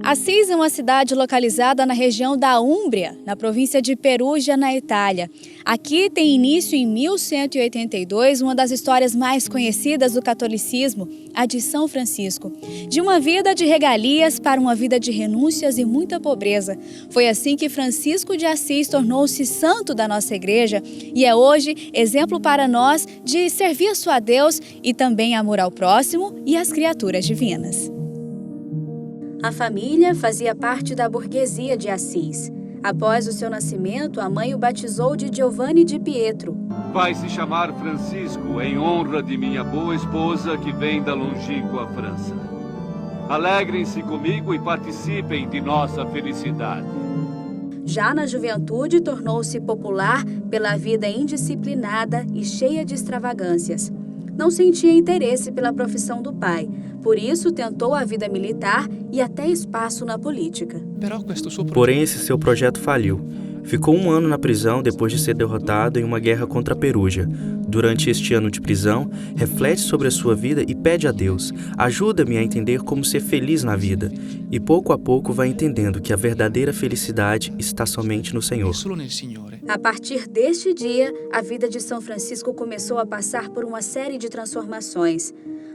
Assis é uma cidade localizada na região da Úmbria, na província de Perugia, na Itália. Aqui tem início em 1182 uma das histórias mais conhecidas do catolicismo, a de São Francisco. De uma vida de regalias para uma vida de renúncias e muita pobreza. Foi assim que Francisco de Assis tornou-se santo da nossa igreja e é hoje exemplo para nós de serviço a Deus e também amor ao próximo e às criaturas divinas. A família fazia parte da burguesia de Assis. Após o seu nascimento, a mãe o batizou de Giovanni di Pietro. Vai se chamar Francisco, em honra de minha boa esposa que vem da longínqua França. Alegrem-se comigo e participem de nossa felicidade. Já na juventude, tornou-se popular pela vida indisciplinada e cheia de extravagâncias. Não sentia interesse pela profissão do pai, por isso tentou a vida militar e até espaço na política. Porém, esse seu projeto faliu. Ficou 1 ano na prisão depois de ser derrotado em uma guerra contra a Perugia. Durante este ano de prisão, reflete sobre a sua vida e pede a Deus: ajuda-me a entender como ser feliz na vida. E pouco a pouco vai entendendo que a verdadeira felicidade está somente no Senhor. A partir deste dia, a vida de São Francisco começou a passar por uma série de transformações.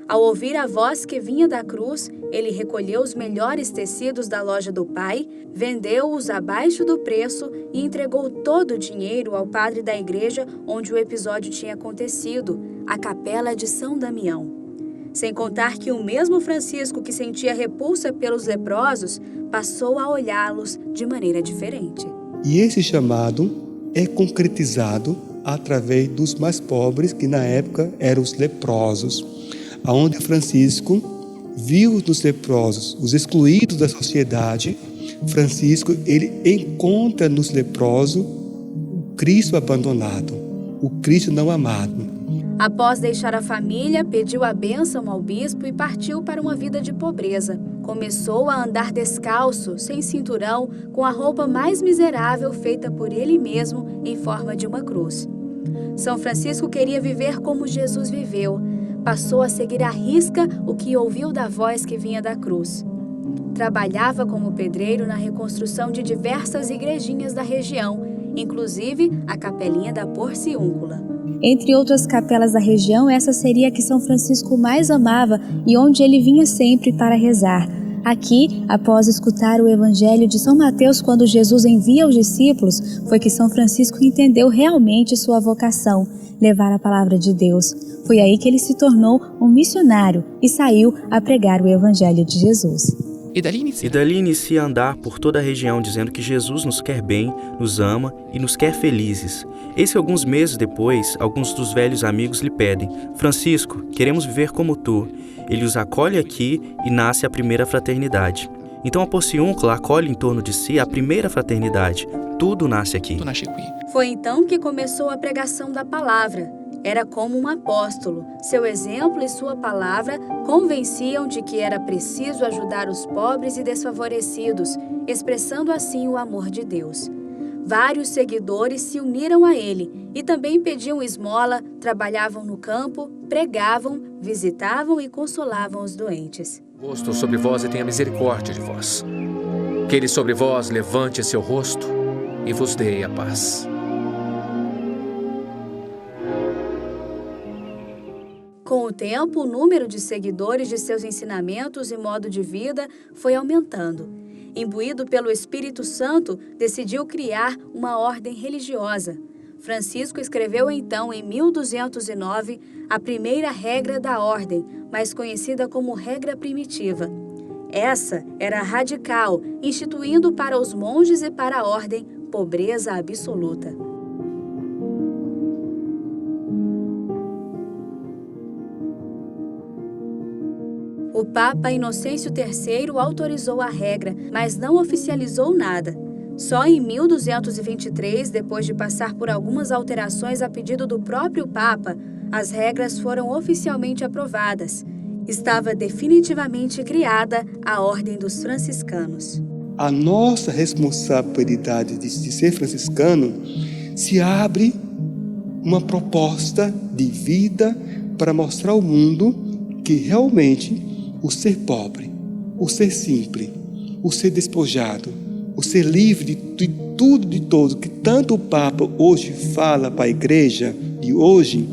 Ao ouvir a voz que vinha da cruz, ele recolheu os melhores tecidos da loja do pai, vendeu-os abaixo do preço e entregou todo o dinheiro ao padre da igreja onde o episódio tinha acontecido, a Capela de São Damião. Sem contar que o mesmo Francisco que sentia repulsa pelos leprosos passou a olhá-los de maneira diferente. E esse chamado é concretizado através dos mais pobres, que na época eram os leprosos, aonde Francisco viu nos leprosos, os excluídos da sociedade. Francisco, ele encontra nos leprosos o Cristo abandonado, o Cristo não amado. Após deixar a família, pediu a bênção ao bispo e partiu para uma vida de pobreza. Começou a andar descalço, sem cinturão, com a roupa mais miserável feita por ele mesmo em forma de uma cruz. São Francisco queria viver como Jesus viveu. Passou a seguir à risca o que ouviu da voz que vinha da cruz. Trabalhava como pedreiro na reconstrução de diversas igrejinhas da região, inclusive a Capelinha da Porciúncula. Entre outras capelas da região, essa seria a que São Francisco mais amava e onde ele vinha sempre para rezar. Aqui, após escutar o Evangelho de São Mateus quando Jesus envia os discípulos, foi que São Francisco entendeu realmente sua vocação, levar a palavra de Deus. Foi aí que ele se tornou um missionário e saiu a pregar o Evangelho de Jesus. E dali inicia a andar por toda a região dizendo que Jesus nos quer bem, nos ama e nos quer felizes. Eis que alguns meses depois, alguns dos velhos amigos lhe pedem: Francisco, queremos viver como tu. Ele os acolhe aqui e nasce a primeira fraternidade. Então a Porciúncula acolhe em torno de si a primeira fraternidade. Tudo nasce aqui. Foi então que começou a pregação da palavra. Era como um apóstolo. Seu exemplo e sua palavra convenciam de que era preciso ajudar os pobres e desfavorecidos, expressando assim o amor de Deus. Vários seguidores se uniram a ele e também pediam esmola, trabalhavam no campo, pregavam, visitavam e consolavam os doentes. Rosto sobre vós e tenha misericórdia de vós. Que ele sobre vós levante seu rosto e vos dê a paz. Com o tempo, o número de seguidores de seus ensinamentos e modo de vida foi aumentando. Imbuído pelo Espírito Santo, decidiu criar uma ordem religiosa. Francisco escreveu então, em 1209, a primeira regra da ordem, mais conhecida como regra primitiva. Essa era radical, instituindo para os monges e para a ordem pobreza absoluta. O Papa Inocêncio III autorizou a regra, mas não oficializou nada. Só em 1223, depois de passar por algumas alterações a pedido do próprio Papa, as regras foram oficialmente aprovadas. Estava definitivamente criada a Ordem dos Franciscanos. A nossa responsabilidade de ser franciscano se abre uma proposta de vida para mostrar ao mundo que realmente o ser pobre, o ser simples, o ser despojado, o ser livre de tudo, de todo, que tanto o Papa hoje fala para a igreja de hoje,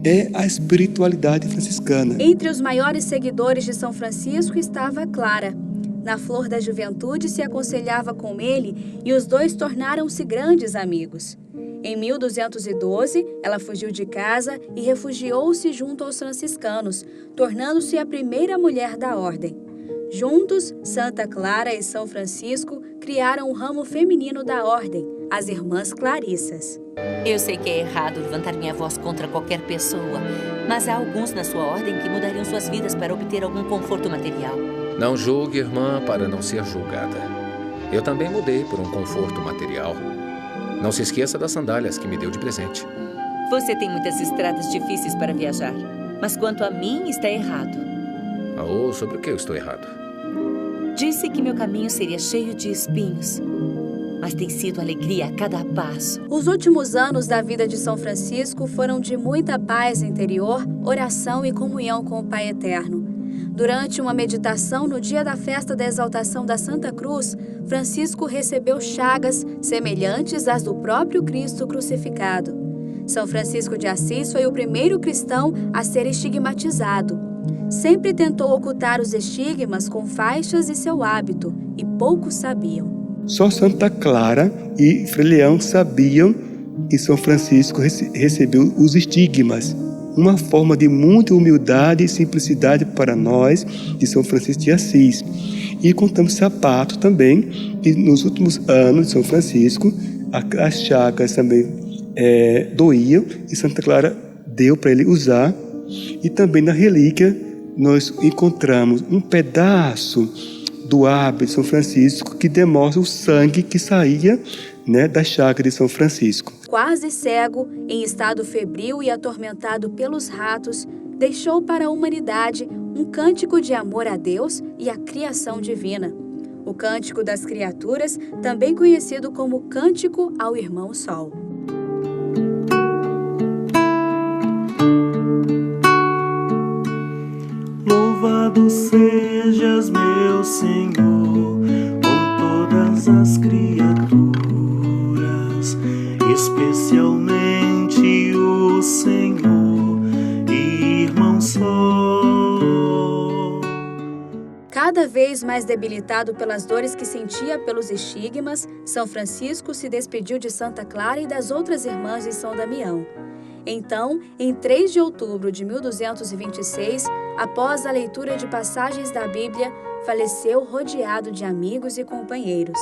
é a espiritualidade franciscana. Entre os maiores seguidores de São Francisco estava Clara. Na flor da juventude se aconselhava com ele e os dois tornaram-se grandes amigos. Em 1212, ela fugiu de casa e refugiou-se junto aos franciscanos, tornando-se a primeira mulher da ordem. Juntos, Santa Clara e São Francisco criaram um ramo feminino da ordem, as Irmãs Clarissas. Eu sei que é errado levantar minha voz contra qualquer pessoa, mas há alguns na sua ordem que mudariam suas vidas para obter algum conforto material. Não julgue, irmã, para não ser julgada. Eu também mudei por um conforto material. Não se esqueça das sandálias que me deu de presente. Você tem muitas estradas difíceis para viajar, mas quanto a mim, está errado. Sobre o que eu estou errado? Disse que meu caminho seria cheio de espinhos, mas tem sido alegria a cada passo. Os últimos anos da vida de São Francisco foram de muita paz interior, oração e comunhão com o Pai Eterno. Durante uma meditação no dia da festa da exaltação da Santa Cruz, Francisco recebeu chagas semelhantes às do próprio Cristo crucificado. São Francisco de Assis foi o primeiro cristão a ser estigmatizado. Sempre tentou ocultar os estigmas com faixas e seu hábito, e poucos sabiam. Só Santa Clara e Frei Leão sabiam que São Francisco recebeu os estigmas. Uma forma de muita humildade e simplicidade para nós, de São Francisco de Assis. E contamos sapato também, que nos últimos anos de São Francisco, as chagas também doíam, e Santa Clara deu para ele usar. E também na relíquia nós encontramos um pedaço do hábito de São Francisco que demonstra o sangue que saía, da chaga de São Francisco. Quase cego, em estado febril e atormentado pelos ratos, deixou para a humanidade um cântico de amor a Deus e à criação divina. O Cântico das Criaturas, também conhecido como Cântico ao Irmão Sol. Louvado sejas, meu Senhor, com todas as criaturas, especialmente o Senhor, Irmão Sol. Cada vez mais debilitado pelas dores que sentia pelos estigmas, São Francisco se despediu de Santa Clara e das outras irmãs de São Damião. Então, em 3 de outubro de 1226, após a leitura de passagens da Bíblia, faleceu rodeado de amigos e companheiros.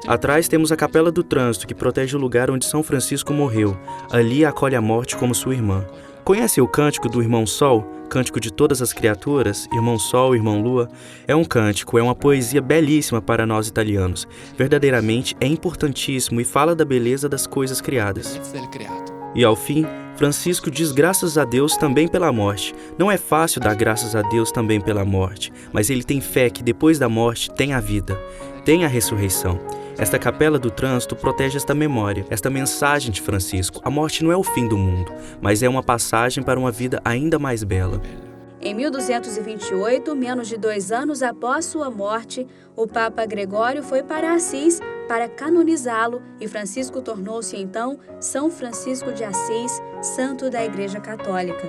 Atrás temos a Capela do Trânsito, que protege o lugar onde São Francisco morreu. Ali acolhe a morte como sua irmã. Conhece o cântico do Irmão Sol? Cântico de todas as criaturas? Irmão Sol, Irmão Lua? É um cântico, é uma poesia belíssima para nós italianos. Verdadeiramente é importantíssimo e fala da beleza das coisas criadas. E ao fim, Francisco diz graças a Deus também pela morte. Não é fácil dar graças a Deus também pela morte, mas ele tem fé que depois da morte tem a vida, tem a ressurreição. Esta Capela do Trânsito protege esta memória, esta mensagem de Francisco. A morte não é o fim do mundo, mas é uma passagem para uma vida ainda mais bela. Em 1228, menos de 2 anos após sua morte, o Papa Gregório foi para Assis para canonizá-lo e Francisco tornou-se então São Francisco de Assis, santo da Igreja Católica.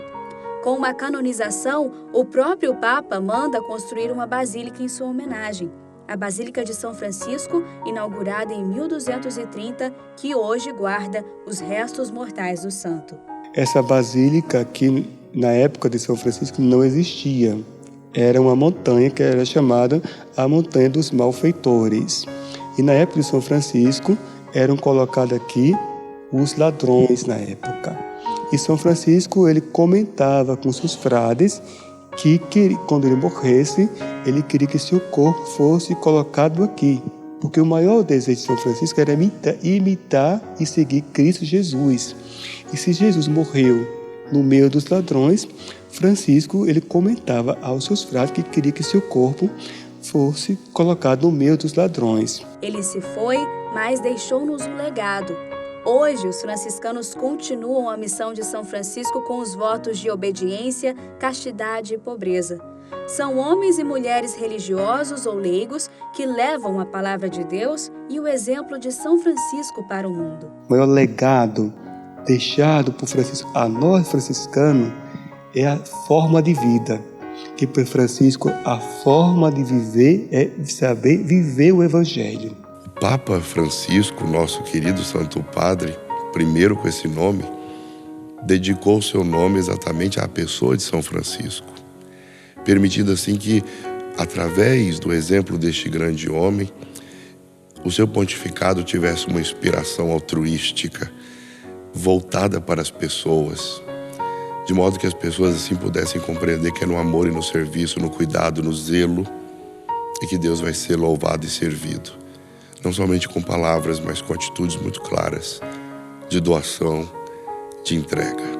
Com uma canonização, o próprio Papa manda construir uma basílica em sua homenagem, a Basílica de São Francisco, inaugurada em 1230, que hoje guarda os restos mortais do santo. Essa basílica aqui, na época de São Francisco, não existia. Era uma montanha que era chamada a Montanha dos Malfeitores. E na época de São Francisco, eram colocados aqui os ladrões na época. E São Francisco, ele comentava com seus frades que quando ele morresse, ele queria que seu corpo fosse colocado aqui. Porque o maior desejo de São Francisco era imitar e seguir Cristo Jesus. E se Jesus morreu no meio dos ladrões, Francisco ele comentava aos seus frades que queria que seu corpo fosse colocado no meio dos ladrões. Ele se foi, mas deixou-nos um legado. Hoje, os franciscanos continuam a missão de São Francisco com os votos de obediência, castidade e pobreza. São homens e mulheres religiosos ou leigos que levam a palavra de Deus e o exemplo de São Francisco para o mundo. O maior legado deixado por Francisco a nós franciscanos é a forma de vida. Que para Francisco a forma de viver é saber viver o Evangelho. O Papa Francisco, nosso querido Santo Padre, primeiro com esse nome, dedicou o seu nome exatamente à pessoa de São Francisco, permitindo assim que, através do exemplo deste grande homem, o seu pontificado tivesse uma inspiração altruística, voltada para as pessoas, de modo que as pessoas assim pudessem compreender que é no amor e no serviço, no cuidado, no zelo, e que Deus vai ser louvado e servido. Não somente com palavras, mas com atitudes muito claras, de doação, de entrega.